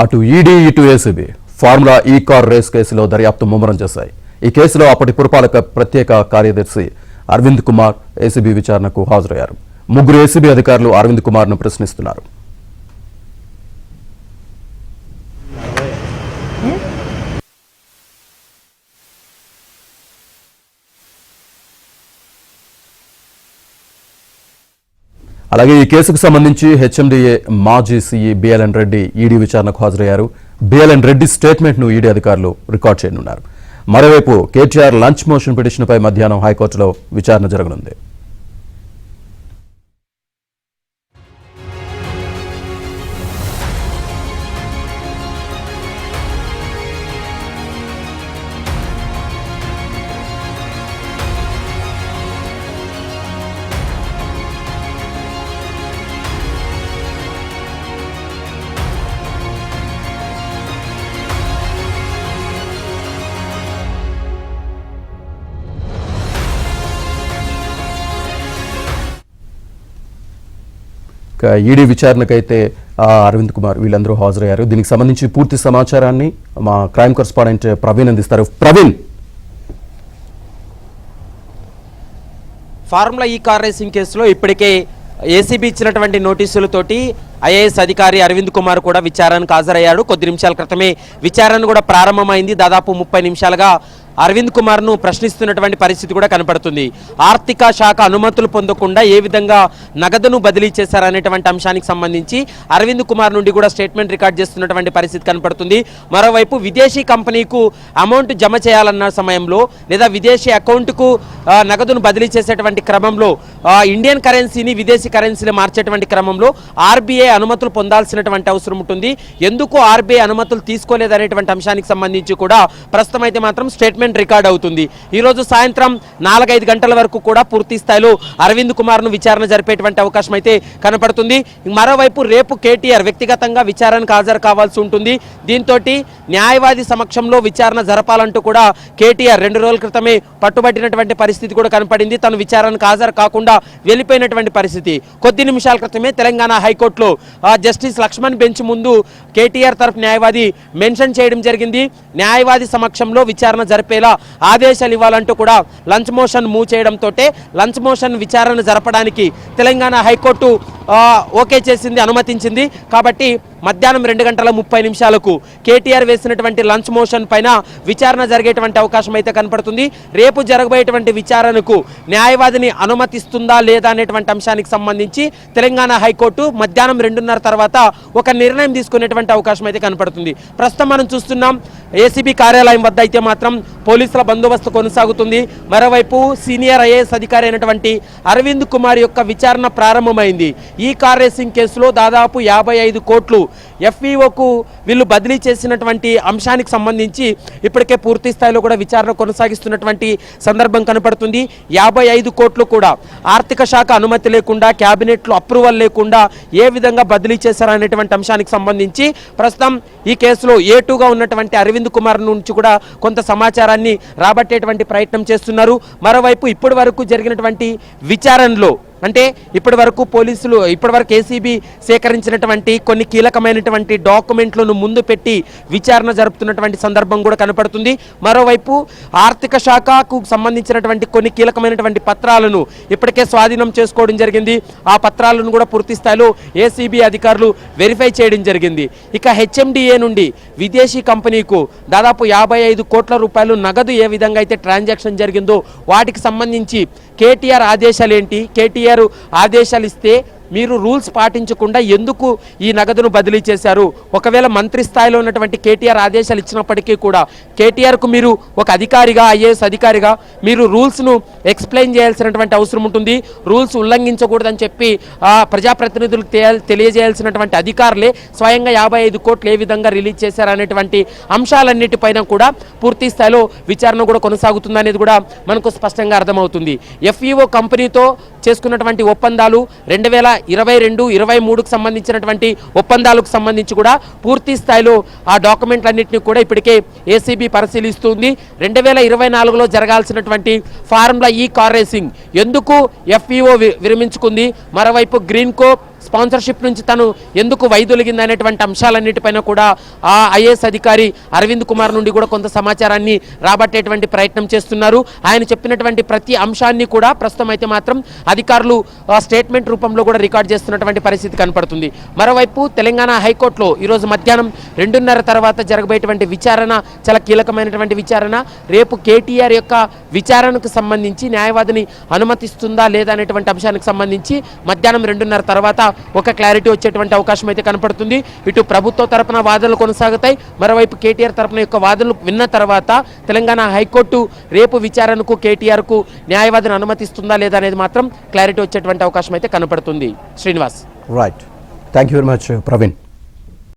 అటు ఈడీ ఇటు ACB formula ఈ కార్ రేస్ కేసులో దర్యాప్తు ముమ్మరం చేశాయి. ఈ కేసులో అప్పటి పురపాలక ప్రత్యేక కార్యదర్శి అరవింద్ కుమార్ ఏసీబీ విచారణకు హాజరయ్యారు. ముగ్గురు ఏసీబీ అధికారులు అరవింద్ కుమార్ ను ప్రశ్నిస్తున్నారు. అలాగే ఈ కేసుకు సంబంధించి హెచ్ఎండిఏ మాజీ సీఈ బిఎల్ఎన్ రెడ్డి ఈడీ విచారణకు హాజరయ్యారు. బిఎల్ఎన్ రెడ్డి స్టేట్మెంట్ ను ఈడీ అధికారులు రికార్డ్ చేయనున్నారు. మరోవైపు కేటీఆర్ లంచ్ మోషన్ పిటిషన్పై మధ్యాహ్నం హైకోర్టులో విచారణ జరగనుంది. ఈడీ విచారణకైతే అరవింద్ కుమార్ వీళ్ళందరూ హాజరయ్యారు. దీనికి సంబంధించి పూర్తి సమాచారాన్ని మా క్రైమ్ కరెస్పాండెంట్ ప్రవీణ్ అందిస్తారు. ప్రవీణ్, ఫార్ములా ఈ కార్ రేసింగ్ కేసులో ఇప్పటికే ఏసీబీ ఇచ్చినటువంటి నోటీసులతోటి ఐఏఎస్ అధికారి అరవింద్ కుమార్ కూడా విచారణకు హాజరయ్యాడు. కొద్ది నిమిషాల క్రితమే విచారణ కూడా ప్రారంభమైంది. దాదాపు 30 నిమిషాలుగా అరవింద్ కుమార్ను ప్రశ్నిస్తున్నటువంటి పరిస్థితి కూడా కనపడుతుంది. ఆర్థిక శాఖ అనుమతులు పొందకుండా ఏ విధంగా నగదును బదిలీ చేశారనేటువంటి అంశానికి సంబంధించి అరవింద్ కుమార్ నుండి కూడా స్టేట్మెంట్ రికార్డ్ చేస్తున్నటువంటి పరిస్థితి కనపడుతుంది. మరోవైపు విదేశీ కంపెనీకు అమౌంట్ జమ చేయాలన్న సమయంలో లేదా విదేశీ అకౌంట్కు నగదును బదిలీ చేసేటువంటి క్రమంలో ఇండియన్ కరెన్సీని విదేశీ కరెన్సీలో మార్చేటువంటి క్రమంలో ఆర్బీఐ అనుమతులు పొందాల్సినటువంటి అవసరం ఉంటుంది. ఎందుకు ఆర్బీఐ అనుమతులు తీసుకోలేదనేటువంటి అంశానికి సంబంధించి కూడా ప్రస్తుతం అయితే మాత్రం స్టేట్మెంట్ రికార్డ్ అవుతుంది. ఈ రోజు సాయంత్రం 4-5 గంటల వరకు కూడా పూర్తి స్థాయిలో అరవింద్ కుమార్ ను విచారణ జరిపేటువంటి అవకాశం అయితే కనపడుతుంది. మరోవైపు రేపు కేటీఆర్ వ్యక్తిగతంగా విచారణకు హాజరు కావాల్సి ఉంటుంది. దీంతో న్యాయవాది సమక్షంలో విచారణ జరపాలంటూ కూడా కేటీఆర్ 2 రోజుల క్రితమే పట్టుబట్టినటువంటి పరిస్థితి కూడా కనపడింది. తను విచారణకు హాజరు కాకుండా వెళ్ళిపోయినటువంటి పరిస్థితి. కొద్ది నిమిషాల క్రితమే తెలంగాణ హైకోర్టులో జస్టిస్ లక్ష్మణ్ బెంచ్ ముందు కేటీఆర్ తరఫు న్యాయవాది మెన్షన్ చేయడం జరిగింది. న్యాయవాది సమక్షంలో విచారణ జరిపేలా ఆదేశాలు ఇవ్వాలంటూ కూడా లంచ్ మోషన్ మూవ్ చేయడంతో లంచ్ మోషన్ విచారణ జరపడానికి తెలంగాణ హైకోర్టు ఓకే చేసింది, అనుమతించింది. కాబట్టి మధ్యాహ్నం 2:30 కేటీఆర్ వేసినటువంటి లంచ్ మోషన్ పైన విచారణ జరిగేటువంటి అవకాశం అయితే కనపడుతుంది. రేపు జరగబోయేటువంటి విచారణకు న్యాయవాదిని అనుమతిస్తుందా లేదా అనేటువంటి అంశానికి సంబంధించి తెలంగాణ హైకోర్టు మధ్యాహ్నం 2:30 తర్వాత ఒక నిర్ణయం తీసుకునేటువంటి అవకాశం అయితే కనపడుతుంది. ప్రస్తుతం మనం చూస్తున్నాం ఏసీబీ కార్యాలయం వద్ద అయితే మాత్రం పోలీసుల బందోబస్తు కొనసాగుతుంది. మరోవైపు సీనియర్ ఐఏఎస్ అధికారి అయినటువంటి అరవింద్ కుమార్ యొక్క విచారణ ప్రారంభమైంది. ఈ కార్ రేసింగ్ కేసులో దాదాపు 55 కోట్లు ఎఫ్ఈఓకు వీళ్ళు బదిలీ చేసినటువంటి అంశానికి సంబంధించి ఇప్పటికే పూర్తి స్థాయిలో కూడా విచారణ కొనసాగిస్తున్నటువంటి సందర్భం కనపడుతుంది. 55 కోట్లు కూడా ఆర్థిక శాఖ అనుమతి లేకుండా, క్యాబినెట్లో అప్రూవల్ లేకుండా ఏ విధంగా బదిలీ చేశారనేటువంటి అంశానికి సంబంధించి ప్రస్తుతం ఈ కేసులో ఏటుగా ఉన్నటువంటి అరవింద్ కుమార్ నుంచి కూడా కొంత సమాచారాన్ని రాబట్టేటువంటి ప్రయత్నం చేస్తున్నారు. మరోవైపు ఇప్పటి వరకు జరిగినటువంటి విచారణలో అంటే ఇప్పటివరకు పోలీసులు ఏసీబీ సేకరించినటువంటి కొన్ని కీలకమైనటువంటి డాక్యుమెంట్లను ముందు పెట్టి విచారణ జరుపుతున్నటువంటి సందర్భం కూడా కనపడుతుంది. మరోవైపు ఆర్థిక శాఖకు సంబంధించినటువంటి కొన్ని కీలకమైనటువంటి పత్రాలను ఇప్పటికే స్వాధీనం చేసుకోవడం జరిగింది. ఆ పత్రాలను కూడా పూర్తి స్థాయిలో ఏసీబీ అధికారులు వెరిఫై చేయడం జరిగింది. ఇక హెచ్ఎండిఏ నుండి విదేశీ కంపెనీకు దాదాపు 55 కోట్ల రూపాయలు నగదు ఏ విధంగా అయితే ట్రాన్సాక్షన్ జరిగిందో వాటికి సంబంధించి కేటీఆర్ ఆదేశాలు ఏంటి, కేటీఆర్ ఆదేశాలు ఇస్తే మీరు రూల్స్ పాటించకుండా ఎందుకు ఈ నగదును బదిలీ చేశారు? ఒకవేళ మంత్రి స్థాయిలో ఉన్నటువంటి కేటీఆర్ ఆదేశాలు ఇచ్చినప్పటికీ కూడా కేటీఆర్కు మీరు ఒక అధికారిగా, ఐఏఎస్ అధికారిగా మీరు రూల్స్ను ఎక్స్ప్లెయిన్ చేయాల్సినటువంటి అవసరం ఉంటుంది. రూల్స్ ఉల్లంఘించకూడదని చెప్పి ప్రజాప్రతినిధులకు తెలియజేయాల్సినటువంటి అధికారులే స్వయంగా 55 కోట్లు ఏ విధంగా రిలీజ్ చేశారనేటువంటి అంశాలన్నిటిపైన కూడా పూర్తి స్థాయిలో విచారణ కూడా కొనసాగుతుందనేది కూడా మనకు స్పష్టంగా అర్థమవుతుంది. ఎఫ్ఈఓ కంపెనీతో చేసుకున్నటువంటి ఒప్పందాలు 2022-23కు సంబంధించినటువంటి ఒప్పందాలకు సంబంధించి కూడా పూర్తి స్థాయిలో ఆ డాక్యుమెంట్లన్నింటినీ కూడా ఇప్పటికే ఏసీబీ పరిశీలిస్తుంది. 2024లో జరగాల్సినటువంటి ఫార్ములా ఈ కార్ రేసింగ్ ఎందుకు ఎఫ్ఈఓ విరమించుకుంది, మరోవైపు గ్రీన్కో స్పాన్సర్షిప్ నుంచి తను ఎందుకు వైదొలిగింది అనేటువంటి అంశాలన్నిటిపైన కూడా ఆ ఐఏఎస్ అధికారి అరవింద్ కుమార్ నుండి కూడా కొంత సమాచారాన్ని రాబట్టేటువంటి ప్రయత్నం చేస్తున్నారు. ఆయన చెప్పినటువంటి ప్రతి అంశాన్ని కూడా ప్రస్తుతం అయితే మాత్రం అధికారులు స్టేట్మెంట్ రూపంలో కూడా రికార్డ్ చేస్తున్నటువంటి పరిస్థితి కనపడుతుంది. మరోవైపు తెలంగాణ హైకోర్టులో ఈరోజు మధ్యాహ్నం 2:30 తర్వాత జరగబోయేటువంటి విచారణ చాలా కీలకమైనటువంటి విచారణ. రేపు కేటీఆర్ యొక్క విచారణకు సంబంధించి న్యాయవాదిని అనుమతిస్తుందా లేదా అనేటువంటి అంశానికి సంబంధించి మధ్యాహ్నం 2:30 తర్వాత ఒక క్లారిటీ వచ్చేటువంటి అవకాశం అయితే కనపడుతుంది. ఇటు ప్రభుత్వ తరపున వాదనలు కొనసాగుతాయి, మరోవైపు కేటీఆర్ తరపున యొక్క వాదనలు విన్న తర్వాత తెలంగాణ హైకోర్టు రేపు విచారణకు కేటీఆర్కు న్యాయవాదిని అనుమతిస్తుందా లేదా అనేది మాత్రం క్లారిటీ వచ్చేటువంటి అవకాశం అయితే కనపడుతుంది. Srinivas. Right, thank you very much Praveen.